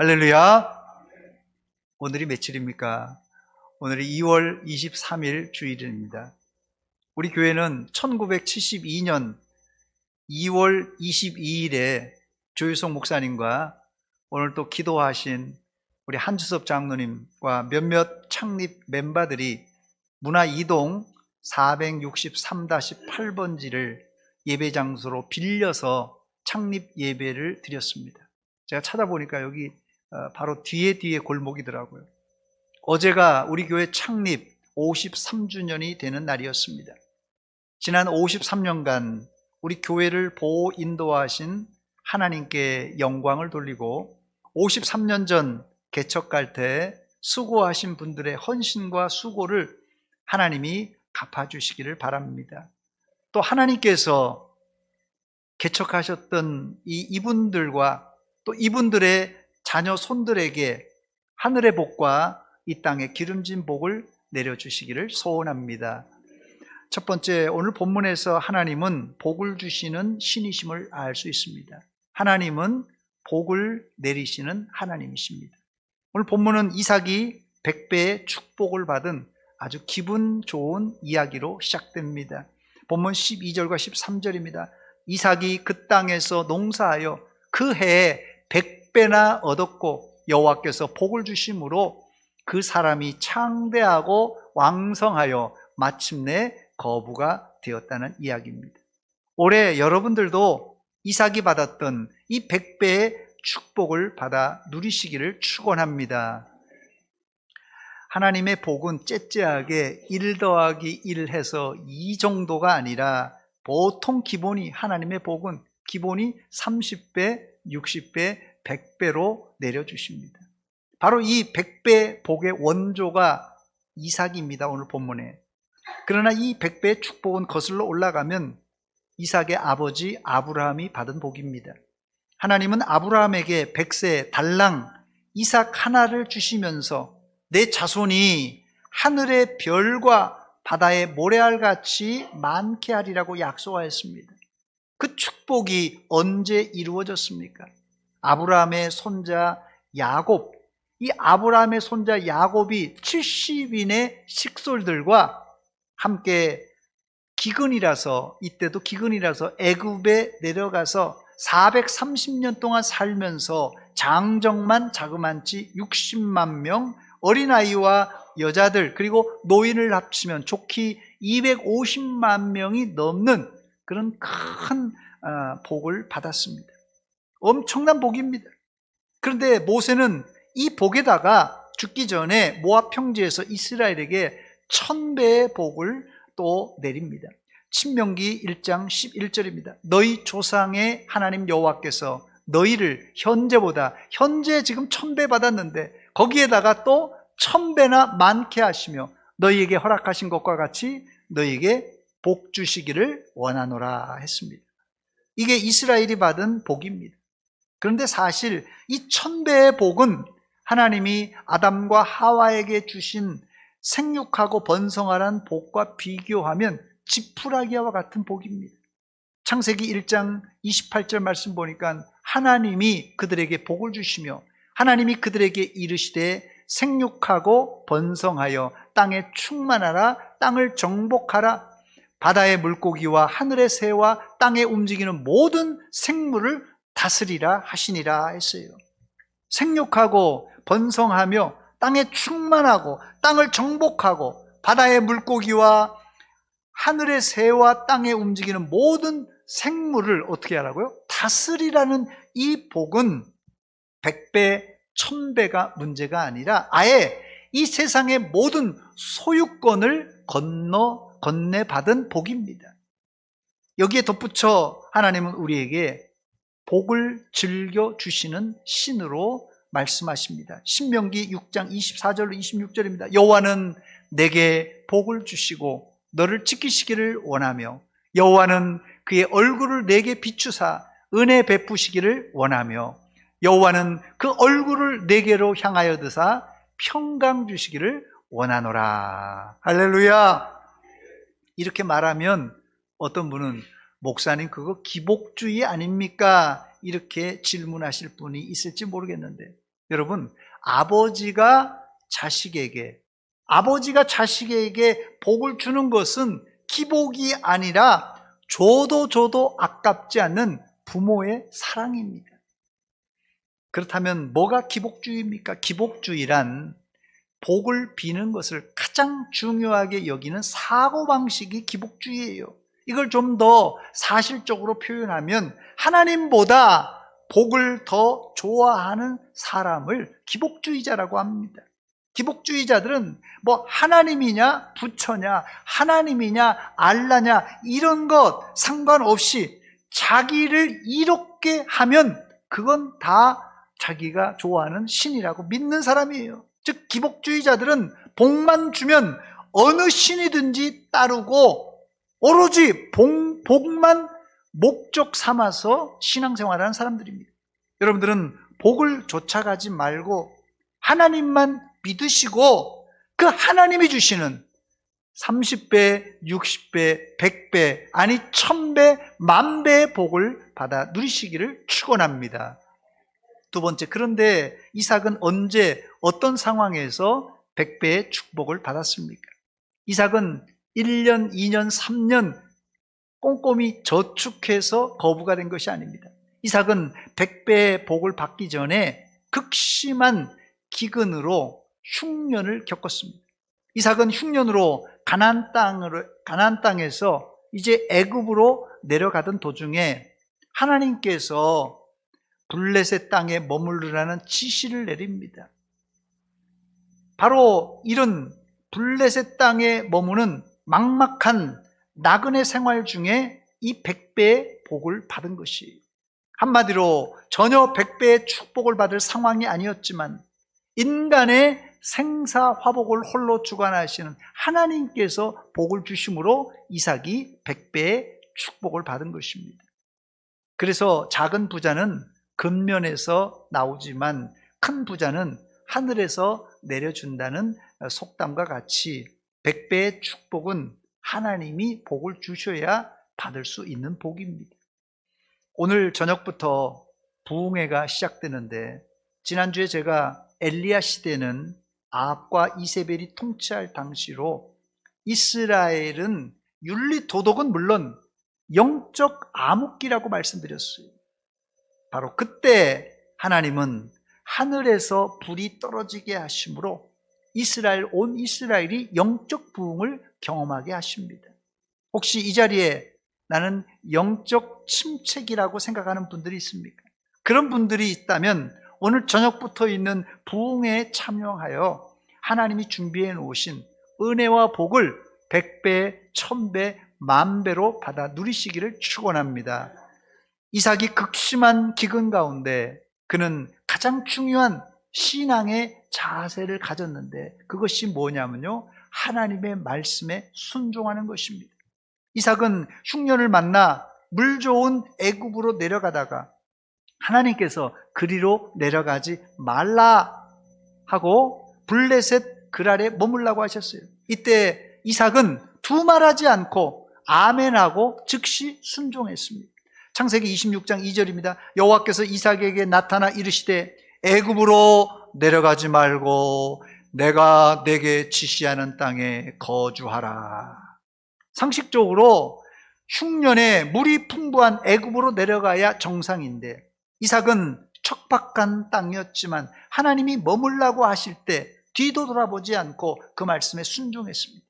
할렐루야. 오늘이 며칠입니까? 오늘이 2월 23일 주일입니다. 우리 교회는 1972년 2월 22일에 조유성 목사님과 오늘 또 기도하신 우리 한주섭 장로님과 몇몇 창립 멤버들이 문화 2동 463-8번지를 예배 장소로 빌려서 창립 예배를 드렸습니다. 제가 찾아보니까 여기 바로 뒤에 골목이더라고요. 어제가 우리 교회 창립 53주년이 되는 날이었습니다. 지난 53년간 우리 교회를 보호 인도하신 하나님께 영광을 돌리고 53년 전 개척할 때 수고하신 분들의 헌신과 수고를 하나님이 갚아주시기를 바랍니다. 또 하나님께서 개척하셨던 이분들과 또 이분들의 자녀 손들에게 하늘의 복과 이 땅의 기름진 복을 내려주시기를 소원합니다. 첫 번째, 오늘 본문에서 하나님은 복을 주시는 신이심을 알 수 있습니다. 하나님은 복을 내리시는 하나님이십니다. 오늘 본문은 이삭이 100배의 축복을 받은 아주 기분 좋은 이야기로 시작됩니다. 본문 12절과 13절입니다. 이삭이 그 땅에서 농사하여 그 해에 100배나 얻었고 여호와께서 복을 주심으로 그 사람이 창대하고 왕성하여 마침내 거부가 되었다는 이야기입니다. 올해 여러분들도 이삭이 받았던 이 100배의 축복을 받아 누리시기를 축원합니다. 하나님의 복은 째째하게 1 더하기 1 해서 2 정도가 아니라 보통 기본이, 하나님의 복은 기본이 30배, 60배, 100배로 내려주십니다. 바로 이 100배 복의 원조가 이삭입니다. 오늘 본문에. 그러나 이 100배의 축복은 거슬러 올라가면 이삭의 아버지 아브라함이 받은 복입니다. 하나님은 아브라함에게 100세 달랑 이삭 하나를 주시면서 내 자손이 하늘의 별과 바다의 모래알같이 많게 하리라고 약속하였습니다. 그 축복이 언제 이루어졌습니까? 아브라함의 손자 야곱, 이 아브라함의 손자 야곱이 70인의 식솔들과 함께 기근이라서, 이때도 기근이라서 애굽에 내려가서 430년 동안 살면서 장정만 자그만치 60만 명, 어린아이와 여자들 그리고 노인을 합치면 좋기 250만 명이 넘는 그런 큰 복을 받았습니다. 엄청난 복입니다. 그런데 모세는 이 복에다가 죽기 전에 모압 평지에서 이스라엘에게 1000배의 복을 또 내립니다. 신명기 1장 11절입니다. 너희 조상의 하나님 여호와께서 너희를 현재 지금 1000배 받았는데 거기에다가 또 1000배나 많게 하시며 너희에게 허락하신 것과 같이 너희에게 복 주시기를 원하노라 했습니다. 이게 이스라엘이 받은 복입니다. 그런데 사실 이 1000배의 복은 하나님이 아담과 하와에게 주신 생육하고 번성하라는 복과 비교하면 지푸라기와 같은 복입니다. 창세기 1장 28절 말씀 보니까 하나님이 그들에게 복을 주시며 하나님이 그들에게 이르시되 생육하고 번성하여 땅에 충만하라, 땅을 정복하라, 바다의 물고기와 하늘의 새와 땅에 움직이는 모든 생물을 다스리라 하시니라 했어요. 생육하고 번성하며 땅에 충만하고 땅을 정복하고 바다의 물고기와 하늘의 새와 땅에 움직이는 모든 생물을 어떻게 하라고요? 다스리라는 이 복은 100배, 1000배가 문제가 아니라 아예 이 세상의 모든 소유권을 건네받은 복입니다. 여기에 덧붙여 하나님은 우리에게 복을 즐겨주시는 신으로 말씀하십니다. 신명기 6장 24절로 26절입니다. 여호와는 내게 복을 주시고 너를 지키시기를 원하며 여호와는 그의 얼굴을 내게 비추사 은혜 베푸시기를 원하며 여호와는 그 얼굴을 내게로 향하여 드사 평강 주시기를 원하노라. 할렐루야. 이렇게 말하면 어떤 분은 목사님 그거 기복주의 아닙니까? 이렇게 질문하실 분이 있을지 모르겠는데 여러분, 아버지가 자식에게 복을 주는 것은 기복이 아니라 줘도 아깝지 않는 부모의 사랑입니다. 그렇다면 뭐가 기복주의입니까? 기복주의란 복을 비는 것을 가장 중요하게 여기는 사고방식이 기복주의예요. 이걸 좀 더 사실적으로 표현하면 하나님보다 복을 더 좋아하는 사람을 기복주의자라고 합니다. 기복주의자들은 뭐 하나님이냐 부처냐 하나님이냐 알라냐 이런 것 상관없이 자기를 이롭게 하면 그건 다 자기가 좋아하는 신이라고 믿는 사람이에요. 즉 기복주의자들은 복만 주면 어느 신이든지 따르고 오로지 복만 목적 삼아서 신앙생활하는 사람들입니다. 여러분들은 복을 쫓아가지 말고 하나님만 믿으시고 그 하나님이 주시는 30배, 60배, 100배, 아니 1000배, 10,000배의 복을 받아 누리시기를 축원합니다. 두 번째, 그런데 이삭은 언제 어떤 상황에서 100배의 축복을 받았습니까? 이삭은 1년, 2년, 3년 꼼꼼히 저축해서 거부가 된 것이 아닙니다. 이삭은 100배의 복을 받기 전에 극심한 기근으로 흉년을 겪었습니다. 이삭은 흉년으로 가나안 땅에서 이제 애굽으로 내려가던 도중에 하나님께서 블레셋 땅에 머무르라는 지시를 내립니다. 바로 이런 블레셋 땅에 머무는 막막한 나그네 생활 중에 이 100배의 복을 받은 것이에요. 한마디로 전혀 100배의 축복을 받을 상황이 아니었지만 인간의 생사화복을 홀로 주관하시는 하나님께서 복을 주심으로 이삭이 100배의 축복을 받은 것입니다. 그래서 작은 부자는 근면에서 나오지만 큰 부자는 하늘에서 내려준다는 속담과 같이 100배의 축복은 하나님이 복을 주셔야 받을 수 있는 복입니다. 오늘 저녁부터 부흥회가 시작되는데 지난주에 제가 엘리야 시대는 아합과 이세벨이 통치할 당시로 이스라엘은 윤리 도덕은 물론 영적 암흑기라고 말씀드렸어요. 바로 그때 하나님은 하늘에서 불이 떨어지게 하심으로 온 이스라엘이 영적 부흥을 경험하게 하십니다. 혹시 이 자리에 나는 영적 침체기라고 생각하는 분들이 있습니까? 그런 분들이 있다면 오늘 저녁부터 있는 부흥회에 참여하여 하나님이 준비해 놓으신 은혜와 복을 100배, 1000배, 10,000배로 받아 누리시기를 축원합니다. 이삭이 극심한 기근 가운데 그는 가장 중요한 신앙의 자세를 가졌는데 그것이 뭐냐면요, 하나님의 말씀에 순종하는 것입니다. 이삭은 흉년을 만나 물 좋은 애굽으로 내려가다가 하나님께서 그리로 내려가지 말라 하고 블레셋 그랄에 머물라고 하셨어요. 이때 이삭은 두말하지 않고 아멘하고 즉시 순종했습니다. 창세기 26장 2절입니다. 여호와께서 이삭에게 나타나 이르시되 애굽으로 내려가지 말고 내가 내게 지시하는 땅에 거주하라. 상식적으로 흉년에 물이 풍부한 애굽으로 내려가야 정상인데 이삭은 척박한 땅이었지만 하나님이 머물라고 하실 때 뒤도 돌아보지 않고 그 말씀에 순종했습니다.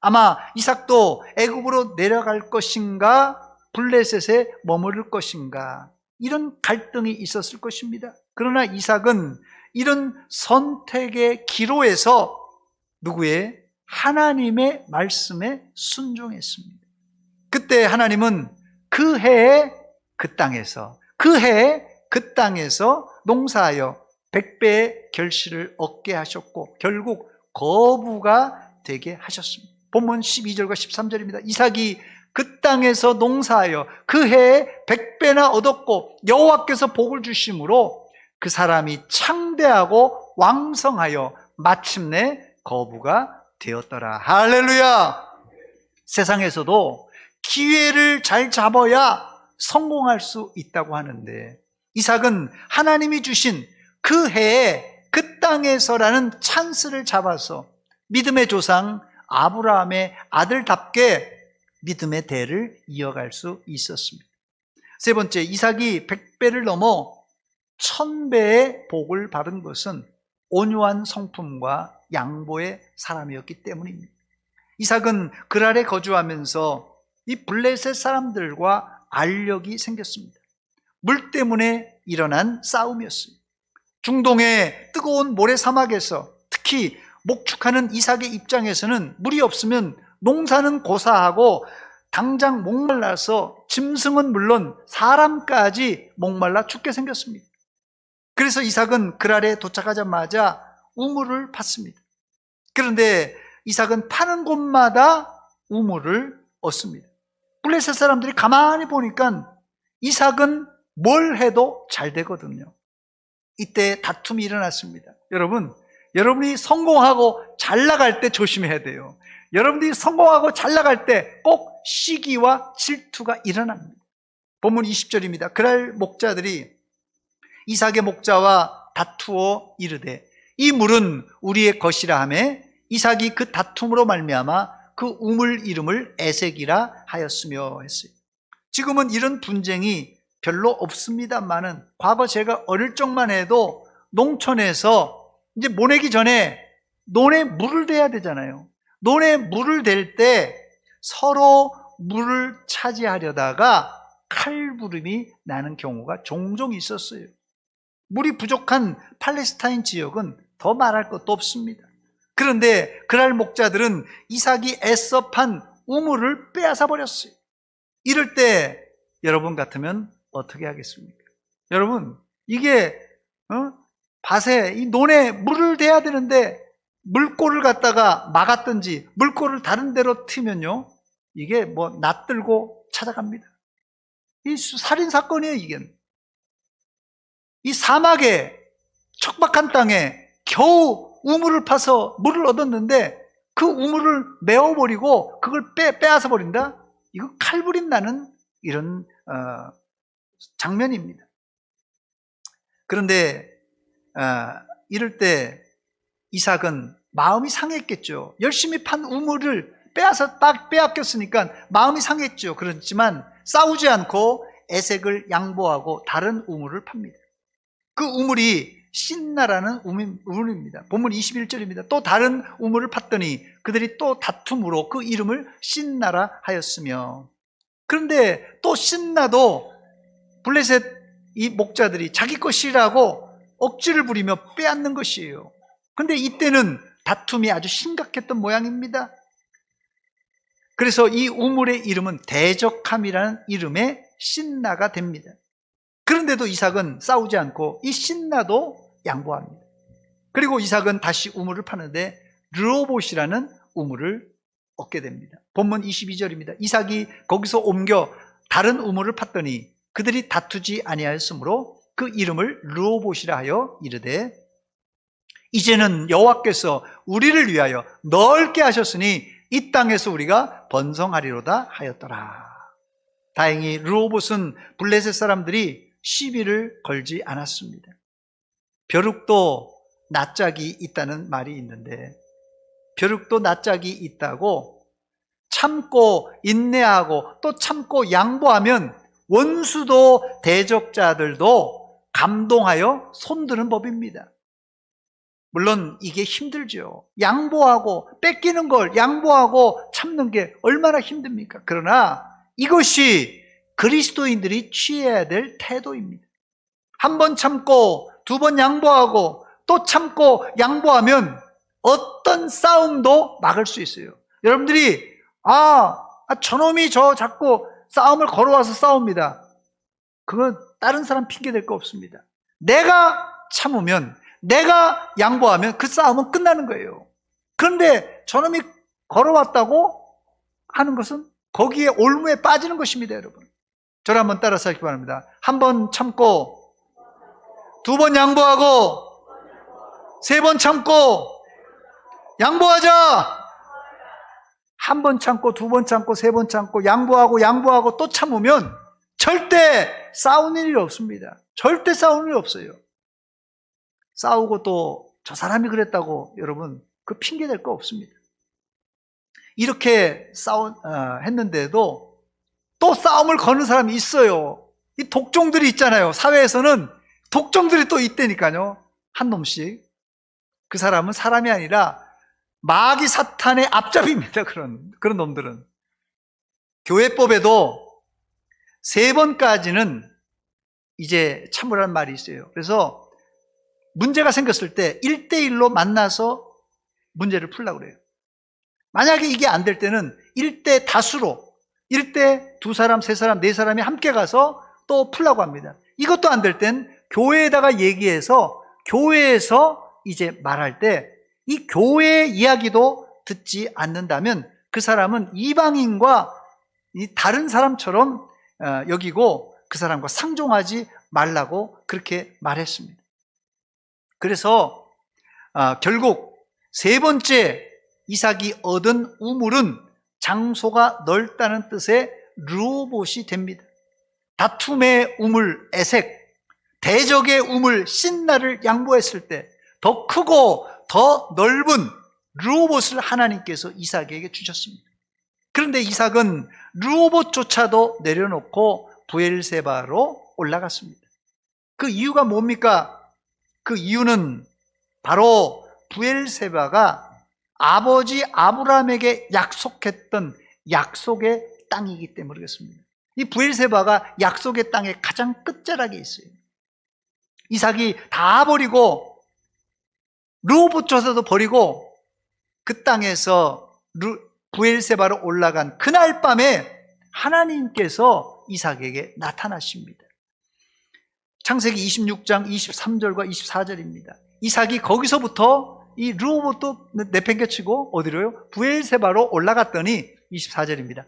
아마 이삭도 애굽으로 내려갈 것인가 블레셋에 머무를 것인가 이런 갈등이 있었을 것입니다. 그러나 이삭은 이런 선택의 기로에서 누구의? 하나님의 말씀에 순종했습니다. 그때 하나님은 그 해에 그 땅에서 농사하여 100배의 결실을 얻게 하셨고 결국 거부가 되게 하셨습니다. 본문 12절과 13절입니다. 이삭이 그 땅에서 농사하여 그 해에 100배나 얻었고 여호와께서 복을 주심으로 그 사람이 창대하고 왕성하여 마침내 거부가 되었더라. 할렐루야! 세상에서도 기회를 잘 잡아야 성공할 수 있다고 하는데 이삭은 하나님이 주신 그 해에 그 땅에서라는 찬스를 잡아서 믿음의 조상 아브라함의 아들답게 믿음의 대를 이어갈 수 있었습니다. 세 번째, 이삭이 100배를 넘어 1000배의 복을 받은 것은 온유한 성품과 양보의 사람이었기 때문입니다. 이삭은 그랄에 거주하면서 이 블레셋 사람들과 알력이 생겼습니다. 물 때문에 일어난 싸움이었어요. 중동의 뜨거운 모래사막에서 특히 목축하는 이삭의 입장에서는 물이 없으면 농사는 고사하고 당장 목말라서 짐승은 물론 사람까지 목말라 죽게 생겼습니다. 그래서 이삭은 그랄에 도착하자마자 우물을 팠습니다. 그런데 이삭은 파는 곳마다 우물을 얻습니다. 블레셋 사람들이 가만히 보니까 이삭은 뭘 해도 잘 되거든요. 이때 다툼이 일어났습니다. 여러분이 성공하고 잘 나갈 때 조심해야 돼요. 여러분들이 성공하고 잘 나갈 때 꼭 시기와 질투가 일어납니다. 본문 20절입니다. 그랄 목자들이 이삭의 목자와 다투어 이르되 이 물은 우리의 것이라 하매 이삭이 그 다툼으로 말미암아 그 우물 이름을 에색이라 하였으며 했어요. 지금은 이런 분쟁이 별로 없습니다만은 과거 제가 어릴 적만 해도 농촌에서 이제 모내기 전에 논에 물을 대야 되잖아요. 논에 물을 댈 때 서로 물을 차지하려다가 칼부림이 나는 경우가 종종 있었어요. 물이 부족한 팔레스타인 지역은 더 말할 것도 없습니다. 그런데 그랄 목자들은 이삭이 애써 판 우물을 빼앗아 버렸어요. 이럴 때 여러분 같으면 어떻게 하겠습니까? 여러분, 이게 밭에 이 논에 물을 대야 되는데 물꼬를 갖다가 막았든지 물꼬를 다른 데로 트면요, 이게 뭐 낯들고 찾아갑니다. 이 살인 사건이에요. 이게 이 사막에 척박한 땅에 겨우 우물을 파서 물을 얻었는데 그 우물을 메워버리고 그걸 빼앗아 버린다? 이거 칼부림 나는 이런 장면입니다. 그런데 이럴 때 이삭은 마음이 상했겠죠. 열심히 판 우물을 빼앗겼으니까 마음이 상했죠. 그렇지만 싸우지 않고 에색을 양보하고 다른 우물을 팝니다. 그 우물이 신나라는 우물입니다. 본문 21절입니다. 또 다른 우물을 팠더니 그들이 또 다툼으로 그 이름을 신나라 하였으며, 그런데 또 신나도 블레셋 이 목자들이 자기 것이라고 억지를 부리며 빼앗는 것이에요. 그런데 이때는 다툼이 아주 심각했던 모양입니다. 그래서 이 우물의 이름은 대적함이라는 이름의 신나가 됩니다. 그런데도 이삭은 싸우지 않고 이 신나도 양보합니다. 그리고 이삭은 다시 우물을 파는데 르호봇이라는 우물을 얻게 됩니다. 본문 22절입니다. 이삭이 거기서 옮겨 다른 우물을 팠더니 그들이 다투지 아니하였으므로 그 이름을 르호봇이라 하여 이르되 이제는 여호와께서 우리를 위하여 넓게 하셨으니 이 땅에서 우리가 번성하리로다 하였더라. 다행히 르호봇은 블레셋 사람들이 시비를 걸지 않았습니다. 벼룩도 낯짝이 있다는 말이 있는데, 벼룩도 낯짝이 있다고 참고 인내하고 또 참고 양보하면 원수도 대적자들도 감동하여 손드는 법입니다. 물론 이게 힘들죠. 양보하고 뺏기는 걸 양보하고 참는 게 얼마나 힘듭니까? 그러나 이것이 그리스도인들이 취해야 될 태도입니다. 한 번 참고 두 번 양보하고 또 참고 양보하면 어떤 싸움도 막을 수 있어요. 여러분들이 저놈이 저 자꾸 싸움을 걸어와서 싸웁니다. 그건 다른 사람 핑계 댈 거 없습니다. 내가 참으면, 내가 양보하면 그 싸움은 끝나는 거예요. 그런데 저놈이 걸어왔다고 하는 것은 거기에 올무에 빠지는 것입니다. 여러분, 저를 한번 따라서 하기 바랍니다. 한 번 참고 두 번 양보하고 세 번 참고 양보하자. 한 번 참고 두 번 참고 세 번 참고 양보하고 또 참으면 절대 싸우는 일이 없습니다. 절대 싸우는 일이 없어요. 싸우고 또 저 사람이 그랬다고 여러분 그 핑계 댈 거 없습니다. 이렇게 했는데도 또 싸움을 거는 사람이 있어요. 이 독종들이 있잖아요. 사회에서는 독종들이 또 있다니까요. 한 놈씩. 그 사람은 사람이 아니라 마귀 사탄의 앞잡이입니다. 그런 놈들은. 교회법에도 3번까지는 이제 참으라는 말이 있어요. 그래서 문제가 생겼을 때 1대1로 만나서 문제를 풀려고 그래요. 만약에 이게 안 될 때는 1대 다수로 1대 2사람, 3사람, 4사람이 함께 가서 또 풀려고 합니다. 이것도 안 될 땐 교회에다가 얘기해서 교회에서 이제 말할 때 이 교회의 이야기도 듣지 않는다면 그 사람은 이방인과 이 다른 사람처럼 여기고 그 사람과 상종하지 말라고 그렇게 말했습니다. 그래서 결국 3번째 이삭이 얻은 우물은 장소가 넓다는 뜻의 르호봇이 됩니다. 다툼의 우물 에색, 대적의 우물 신나를 양보했을 때 더 크고 더 넓은 르호봇을 하나님께서 이삭에게 주셨습니다. 그런데 이삭은 르호봇조차도 내려놓고 브엘세바로 올라갔습니다. 그 이유가 뭡니까? 그 이유는 바로 브엘세바가 아버지 아브라함에게 약속했던 약속의 땅이기 때문에 그렇습니다. 이 브엘세바가 약속의 땅의 가장 끝자락에 있어요. 이삭이 다 버리고 르호봇조차도 버리고 그 땅에서 브엘세바로 올라간 그날 밤에 하나님께서 이삭에게 나타나십니다. 창세기 26장 23절과 24절입니다. 이삭이 거기서부터 이 르호봇도 내팽개치고 어디로요? 브엘세바로 올라갔더니 24절입니다.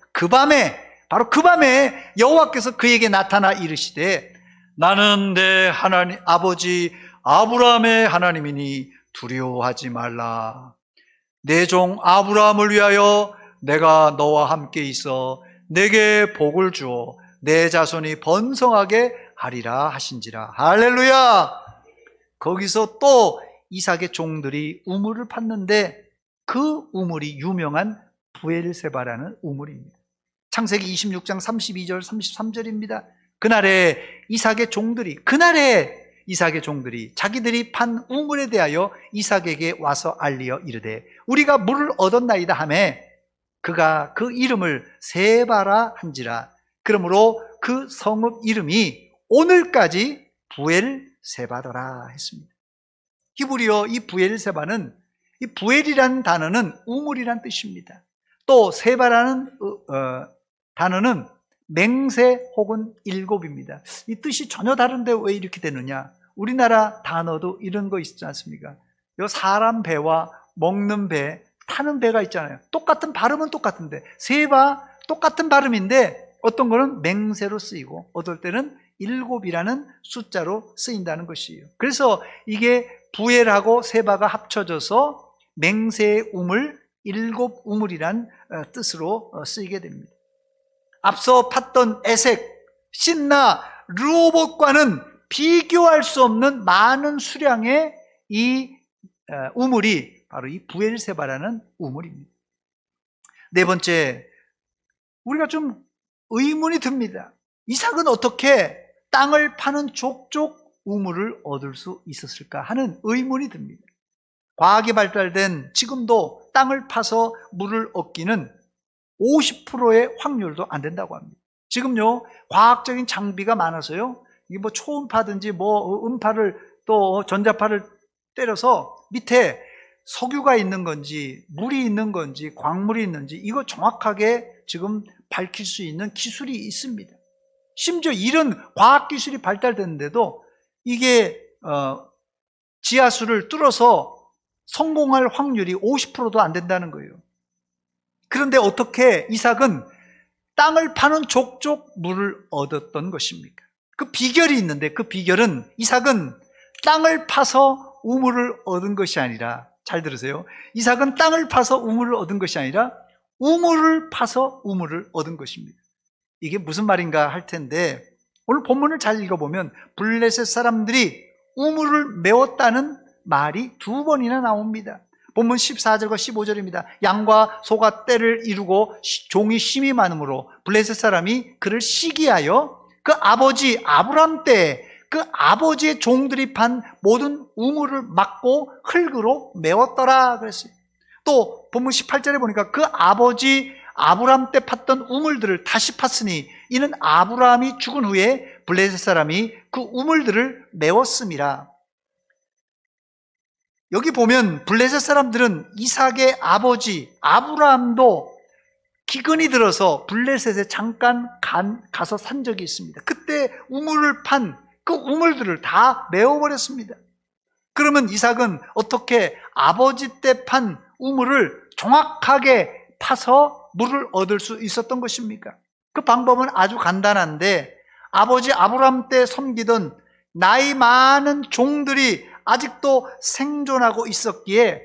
바로 그 밤에 여호와께서 그에게 나타나 이르시되 나는 내 하나님 아버지 아브라함의 하나님이니 두려워하지 말라. 내 종 아브라함을 위하여 내가 너와 함께 있어 내게 복을 주어 내 자손이 번성하게 하리라 하신지라. 할렐루야. 거기서 또 이삭의 종들이 우물을 팠는데 그 우물이 유명한 브엘세바라는 우물입니다. 창세기 26장 32절 33절입니다. 그날에 이삭의 종들이 자기들이 판 우물에 대하여 이삭에게 와서 알리어 이르되 우리가 물을 얻었나이다 하매 그가 그 이름을 세바라 한지라. 그러므로 그 성읍 이름이 오늘까지 브엘세바더라 했습니다. 히브리어 이 브엘세바는 이 브엘이라는 단어는 우물이란 뜻입니다. 또 세바라는 단어는 맹세 혹은 일곱입니다. 이 뜻이 전혀 다른데 왜 이렇게 되느냐? 우리나라 단어도 이런 거 있지 않습니까? 요 사람 배와 먹는 배, 타는 배가 있잖아요. 똑같은 발음은 똑같은데 세바 똑같은 발음인데 어떤 거는 맹세로 쓰이고 어떨 때는 일곱이라는 숫자로 쓰인다는 것이에요. 그래서 이게 부엘하고 세바가 합쳐져서 맹세의 우물, 일곱 우물이란 뜻으로 쓰이게 됩니다. 앞서 팠던 에색, 신나, 르호봇과는 비교할 수 없는 많은 수량의 이 우물이 바로 이 브엘세바라는 우물입니다. 네 번째, 우리가 좀 의문이 듭니다. 이삭은 어떻게 땅을 파는 족족 우물을 얻을 수 있었을까 하는 의문이 듭니다. 과학이 발달된 지금도 땅을 파서 물을 얻기는 50%의 확률도 안 된다고 합니다. 지금요, 과학적인 장비가 많아서요, 이게 뭐 초음파든지 뭐 음파를 또 전자파를 때려서 밑에 석유가 있는 건지 물이 있는 건지 광물이 있는지 이거 정확하게 지금 밝힐 수 있는 기술이 있습니다. 심지어 이런 과학기술이 발달됐는데도 이게 지하수를 뚫어서 성공할 확률이 50%도 안 된다는 거예요. 그런데 어떻게 이삭은 땅을 파는 족족 물을 얻었던 것입니까? 그 비결이 있는데 그 비결은 이삭은 땅을 파서 우물을 얻은 것이 아니라, 잘 들으세요, 이삭은 땅을 파서 우물을 얻은 것이 아니라 우물을 파서 우물을 얻은 것입니다. 이게 무슨 말인가 할 텐데 오늘 본문을 잘 읽어보면 블레셋 사람들이 우물을 메웠다는 말이 2번이나 나옵니다. 본문 14절과 15절입니다. 양과 소가 떼를 이루고 종이 심이 많으므로 블레셋 사람이 그를 시기하여 그 아버지 아브람 때 그 아버지의 종들이 판 모든 우물을 막고 흙으로 메웠더라 그랬어요. 또 본문 18절에 보니까 그 아버지 아브람 때 팠던 우물들을 다시 팠으니 이는 아브람이 죽은 후에 블레셋 사람이 그 우물들을 메웠음이라. 여기 보면 블레셋 사람들은 이삭의 아버지 아브라함도 기근이 들어서 블레셋에 잠깐 가서 산 적이 있습니다. 그때 우물을 판 그 우물들을 다 메워버렸습니다. 그러면 이삭은 어떻게 아버지 때 판 우물을 정확하게 파서 물을 얻을 수 있었던 것입니까? 그 방법은 아주 간단한데 아버지 아브라함 때 섬기던 나이 많은 종들이 아직도 생존하고 있었기에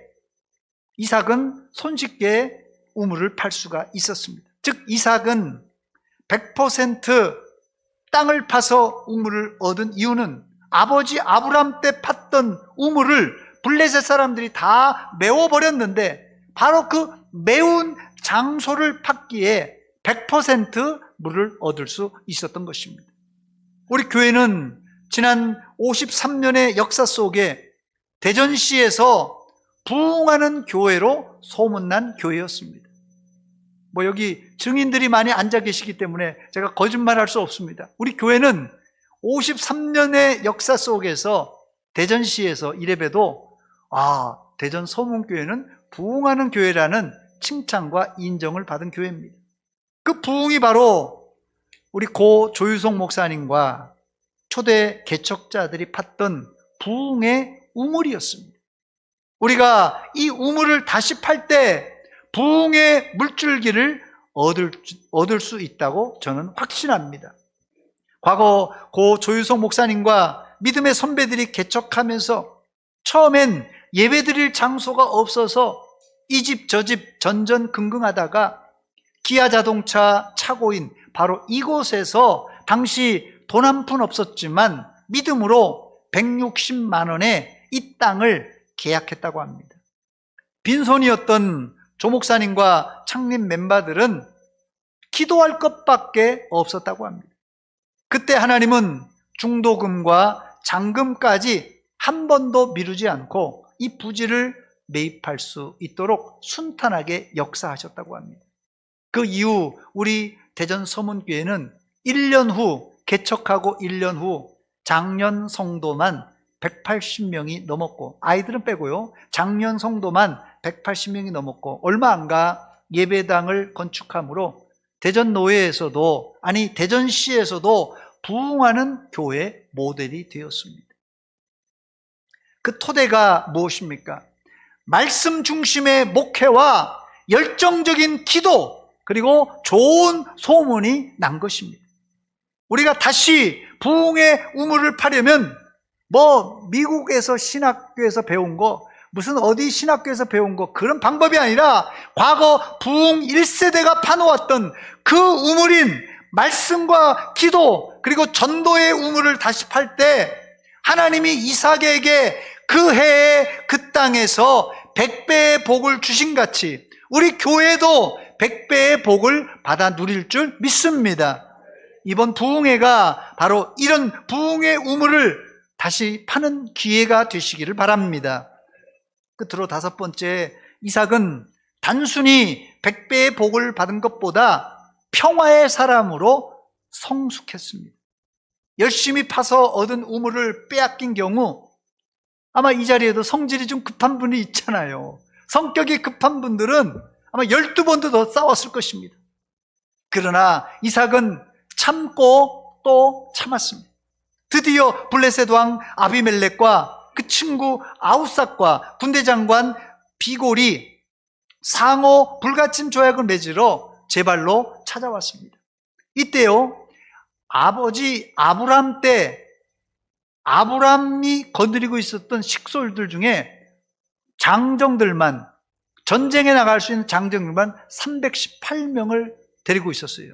이삭은 손쉽게 우물을 팔 수가 있었습니다. 즉 이삭은 100% 땅을 파서 우물을 얻은 이유는 아버지 아브라함 때 팠던 우물을 블레셋 사람들이 다 메워버렸는데 바로 그 메운 장소를 팠기에 100% 물을 얻을 수 있었던 것입니다. 우리 교회는 지난 53년의 역사 속에 대전시에서 부흥하는 교회로 소문난 교회였습니다. 여기 증인들이 많이 앉아 계시기 때문에 제가 거짓말할 수 없습니다. 우리 교회는 53년의 역사 속에서 대전시에서 이래봬도 대전 소문교회는 부흥하는 교회라는 칭찬과 인정을 받은 교회입니다. 그 부흥이 바로 우리 고 조유성 목사님과 초대 개척자들이 팠던 부흥의 우물이었습니다. 우리가 이 우물을 다시 팔 때 부흥의 물줄기를 얻을 수 있다고 저는 확신합니다. 과거 고 조유성 목사님과 믿음의 선배들이 개척하면서 처음엔 예배드릴 장소가 없어서 이 집 저 집 전전긍긍하다가 기아자동차 차고인 바로 이곳에서 당시 돈 한 푼 없었지만 믿음으로 160만 원에 이 땅을 계약했다고 합니다. 빈손이었던 조 목사님과 창립 멤버들은 기도할 것밖에 없었다고 합니다. 그때 하나님은 중도금과 잔금까지 한 번도 미루지 않고 이 부지를 매입할 수 있도록 순탄하게 역사하셨다고 합니다. 그 이후 우리 대전 서문교회는 1년 후 개척하고 1년 후 장년 성도만 180명이 넘었고 아이들은 빼고요. 장년 성도만 180명이 넘었고 얼마 안 가 예배당을 건축함으로 대전 노회에서도 대전시에서도 부흥하는 교회 모델이 되었습니다. 그 토대가 무엇입니까? 말씀 중심의 목회와 열정적인 기도 그리고 좋은 소문이 난 것입니다. 우리가 다시 부흥의 우물을 파려면 미국에서 신학교에서 배운 거 무슨 어디 신학교에서 배운 거 그런 방법이 아니라 과거 부흥 1세대가 파놓았던 그 우물인 말씀과 기도 그리고 전도의 우물을 다시 팔 때 하나님이 이삭에게 그 해에 그 땅에서 100배의 복을 주신 같이 우리 교회도 100배의 복을 받아 누릴 줄 믿습니다. 이번 부흥회가 바로 이런 부흥의 우물을 다시 파는 기회가 되시기를 바랍니다. 끝으로 5번째, 이삭은 단순히 100배의 복을 받은 것보다 평화의 사람으로 성숙했습니다. 열심히 파서 얻은 우물을 빼앗긴 경우 아마 이 자리에도 성질이 좀 급한 분이 있잖아요. 성격이 급한 분들은 아마 12번도 더 싸웠을 것입니다. 그러나 이삭은 참고 또 참았습니다. 드디어 블레셋 왕 아비멜렉과 그 친구 아우삭과 군대 장관 비골이 상호 불가침 조약을 맺으러 제 발로 찾아왔습니다. 이때요, 아버지 아브람 때 아브람이 거느리고 있었던 식솔들 중에 장정들만, 전쟁에 나갈 수 있는 장정들만 318명을 데리고 있었어요.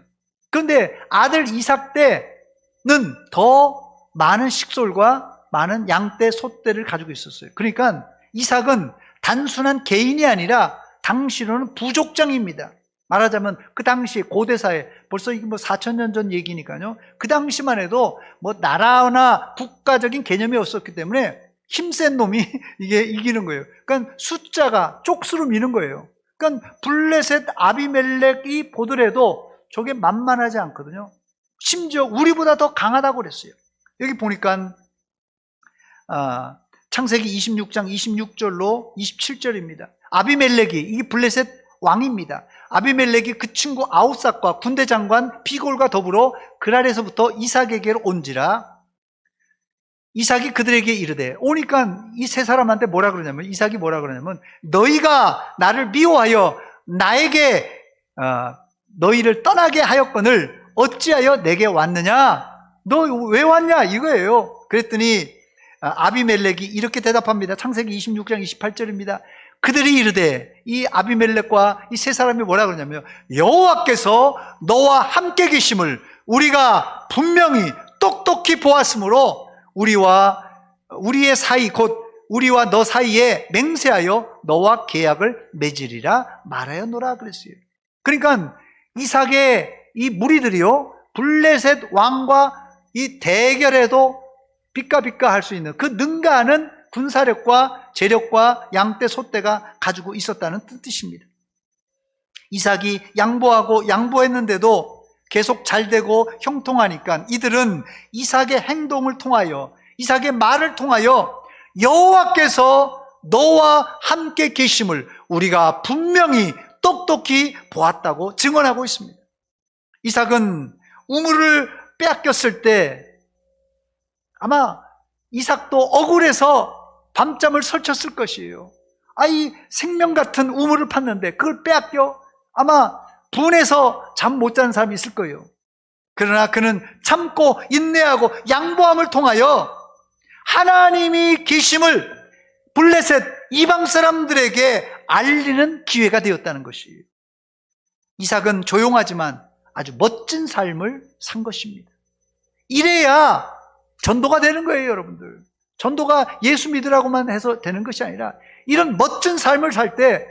그런데 아들 이삭 때는 더 많은 식솔과 많은 양떼, 소떼를 가지고 있었어요. 그러니까 이삭은 단순한 개인이 아니라 당시로는 부족장입니다. 말하자면 그 당시 고대사회, 벌써 이게 뭐 4,000년 전 얘기니까요. 그 당시만 해도 뭐 나라나 국가적인 개념이 없었기 때문에 힘센 놈이 이게 이기는 거예요. 그러니까 숫자가 쪽수로 미는 거예요. 그러니까 블레셋 아비멜렉이 보더라도 저게 만만하지 않거든요. 심지어 우리보다 더 강하다고 그랬어요. 여기 보니까 창세기 26장 26절로 27절입니다. 아비멜렉이, 이게 블레셋 왕입니다. 아비멜렉이 그 친구 아우삭과 군대 장관 비골과 더불어 그랄에서부터 이삭에게로 온지라. 이삭이 그들에게 이르되, 오니까 이 세 사람한테 뭐라 그러냐면, 이삭이 뭐라 그러냐면, 너희가 나를 미워하여 나에게 너희를 떠나게 하였거늘 어찌하여 내게 왔느냐? 너 왜 왔냐? 이거예요. 그랬더니 아비멜렉이 이렇게 대답합니다. 창세기 26장 28절입니다. 그들이 이르되, 이 아비멜렉과 이 세 사람이 뭐라 그러냐면, 여호와께서 너와 함께 계심을 우리가 분명히 똑똑히 보았으므로 우리의 사이, 곧 우리와 너 사이에 맹세하여 너와 계약을 맺으리라 말하였노라 그랬어요. 그러니까 이삭의 이 무리들이요, 블레셋 왕과 이 대결에도 비까비까 할 수 있는 그 능가하는 군사력과 재력과 양떼 소떼가 가지고 있었다는 뜻입니다. 이삭이 양보하고 양보했는데도 계속 잘 되고 형통하니까 이들은 이삭의 행동을 통하여, 이삭의 말을 통하여 여호와께서 너와 함께 계심을 우리가 분명히 똑똑히 보았다고 증언하고 있습니다. 이삭은 우물을 빼앗겼을 때 아마 이삭도 억울해서 밤잠을 설쳤을 것이에요. 이 생명 같은 우물을 팠는데 그걸 빼앗겨? 아마 분해서 잠 못 자는 사람이 있을 거예요. 그러나 그는 참고 인내하고 양보함을 통하여 하나님이 계심을 블레셋 이방 사람들에게 알리는 기회가 되었다는 것이에요. 이삭은 조용하지만 아주 멋진 삶을 산 것입니다. 이래야 전도가 되는 거예요, 여러분들. 전도가 예수 믿으라고만 해서 되는 것이 아니라 이런 멋진 삶을 살 때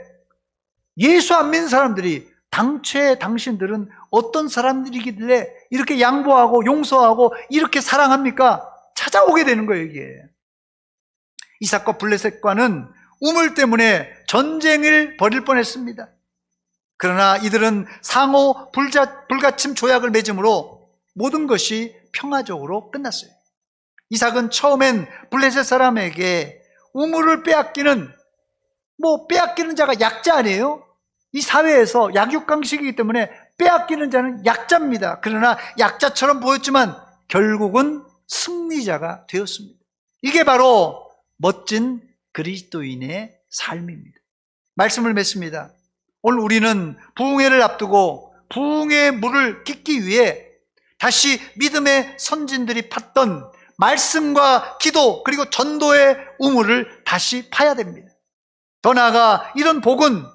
예수 안 믿는 사람들이 당최 당신들은 어떤 사람들이길래 이렇게 양보하고 용서하고 이렇게 사랑합니까? 찾아오게 되는 거예요, 이게. 이삭과 블레셋과는 우물 때문에 전쟁을 벌일 뻔했습니다. 그러나 이들은 상호 불가침 조약을 맺음으로 모든 것이 평화적으로 끝났어요. 이삭은 처음엔 블레셋 사람에게 우물을 빼앗기는 자가 약자 아니에요? 이 사회에서 약육강식이기 때문에 빼앗기는 자는 약자입니다. 그러나 약자처럼 보였지만 결국은 승리자가 되었습니다. 이게 바로 멋진 그리스도인의 삶입니다. 말씀을 맺습니다. 오늘 우리는 부흥회를 앞두고 부흥의 물을 깃기 위해 다시 믿음의 선진들이 팠던 말씀과 기도 그리고 전도의 우물을 다시 파야 됩니다. 더 나아가 이런 복은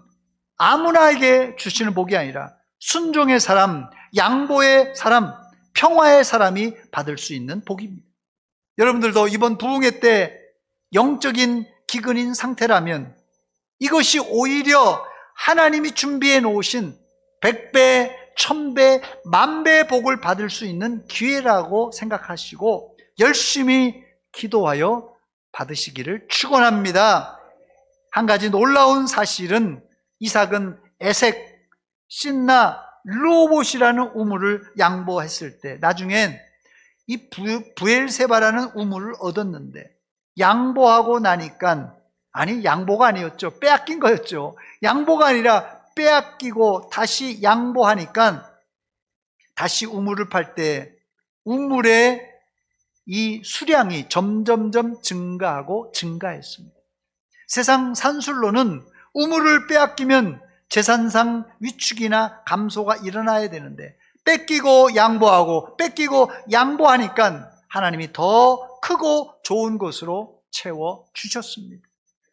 아무나에게 주시는 복이 아니라 순종의 사람, 양보의 사람, 평화의 사람이 받을 수 있는 복입니다. 여러분들도 이번 부흥회 때 영적인 기근인 상태라면 이것이 오히려 하나님이 준비해 놓으신 100배, 1000배, 10,000배의 복을 받을 수 있는 기회라고 생각하시고 열심히 기도하여 받으시기를 축원합니다. 한 가지 놀라운 사실은 이삭은 에색, 신나, 르호봇이라는 우물을 양보했을 때 나중엔 이 부엘세바라는 우물을 얻었는데 양보하고 나니까 양보가 아니었죠. 빼앗긴 거였죠. 양보가 아니라 빼앗기고 다시 양보하니까 다시 우물을 팔 때 우물의 이 수량이 점점점 증가하고 증가했습니다. 세상 산술로는 우물을 빼앗기면 재산상 위축이나 감소가 일어나야 되는데 뺏기고 양보하니까 하나님이 더 크고 좋은 것으로 채워주셨습니다.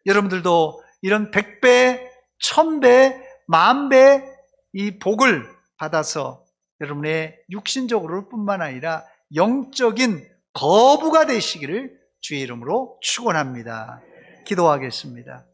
여러분들도 이런 100배, 1000배, 10,000배 이 복을 받아서 여러분의 육신적으로 뿐만 아니라 영적인 거부가 되시기를 주의 이름으로 축원합니다. 기도하겠습니다.